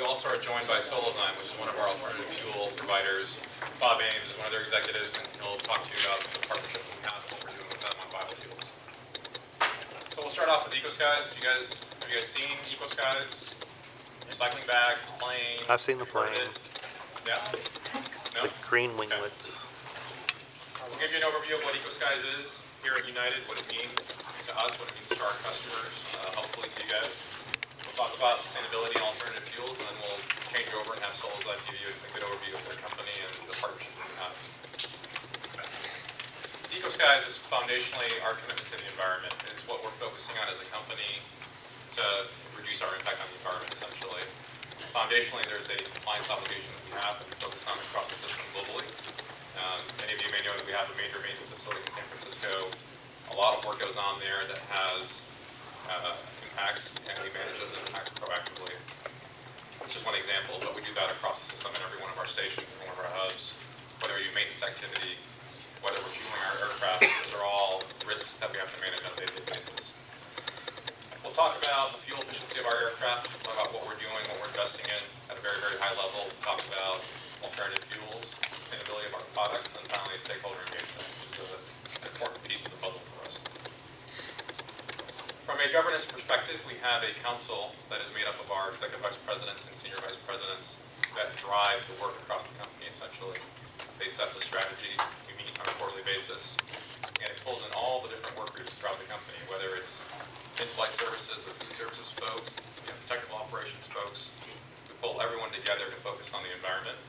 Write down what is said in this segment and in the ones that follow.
also are joined by Solozyme, which is one of our alternative fuel providers. Bob Ames is one of their executives, and he'll talk to you about the partnership that we have and what we're doing with them on biofuels. So we'll start off with EcoSkies. Have you guys seen EcoSkies? Recycling bags, the plane. I've seen the plane. Yeah? No? The green winglets. We'll give you an overview of what EcoSkies is here at United, what it means to us, what it means to our customers, hopefully to you guys. We'll talk about sustainability and alternative fuels, and then we'll change over and have Solozyme give you a good overview of their company and the partnership that we have. EcoSkies is foundationally our commitment to the environment. It's what we're focusing on as a company to reduce our impact on the environment, essentially. Foundationally, there's a compliance obligation that we have that we focus on across the system globally. Many of you may know that we have a major maintenance facility in San Francisco. A lot of work goes on there that has impacts, and we manage those impacts proactively. It's just one example, but we do that across the system in every one of our stations, every one of our hubs. Whether we do maintenance activity, whether we're fueling our aircraft, those are all risks that we have to manage on a daily basis. We'll talk about the fuel efficiency of our aircraft, we'll talk about what we're doing, what we're investing in at a very, very high level. We'll talk about alternative fuels, sustainability of our products, and finally stakeholder engagement, which is an important piece of the puzzle for us. From a governance perspective, we have a council that is made up of our executive vice presidents and senior vice presidents that drive the work across the company, essentially. They set the strategy, we meet on a quarterly basis, and it pulls in all the different work groups throughout the company, whether it's in-flight services, the food services folks, the technical operations folks. We pull everyone together to focus on the environment.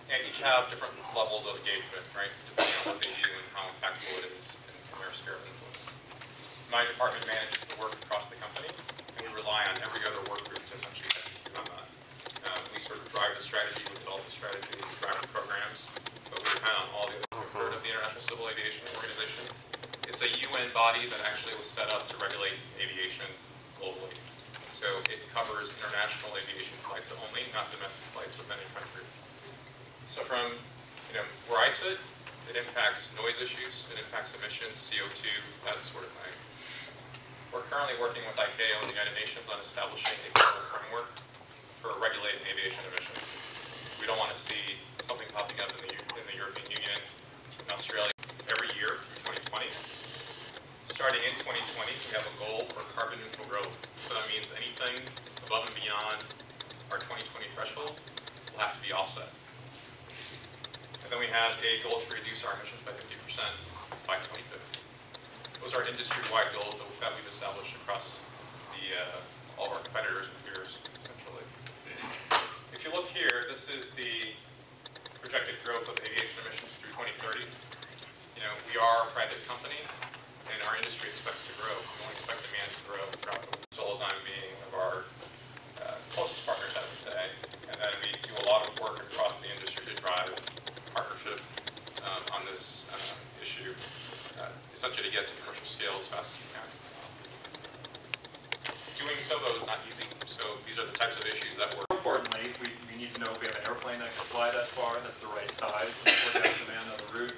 And each have different levels of engagement, right, depending on what they do and how impactful it is from their sphere of influence. My department manages the work across the company, and we rely on every other work group to essentially execute on that. We sort of drive the strategy, we develop the strategy, we drive the programs, but we depend on all the other part of the International Civil Aviation Organization. It's a UN body that actually was set up to regulate aviation globally. So it covers international aviation flights only, not domestic flights with any country. So from where I sit, it impacts noise issues, it impacts emissions, CO2, that sort of thing. We're currently working with ICAO and the United Nations on establishing a global framework for regulating aviation emissions. We don't want to see something popping up in the European Union, in Australia, every year through 2020. Starting in 2020, we have a goal for carbon neutral growth. So that means anything above and beyond our 2020 threshold will have to be offset. And then we have a goal to reduce our emissions by 50% by 2050. Those are industry-wide goals that we've established across all of our competitors and peers, essentially. If you look here, this is the projected growth of aviation emissions through 2030. We are a private company, and our industry expects to grow. We only expect demand to grow throughout the world. Solozyme being one of our closest partners, I would say, and then we do a lot of work across the industry to drive partnership on this issue, essentially to get to commercial scale as fast as we can. Doing so, though, is not easy. So these are the types of issues that we're... Importantly, we need to know if we have an airplane that can fly that far, that's the right size, forecast demand on the route.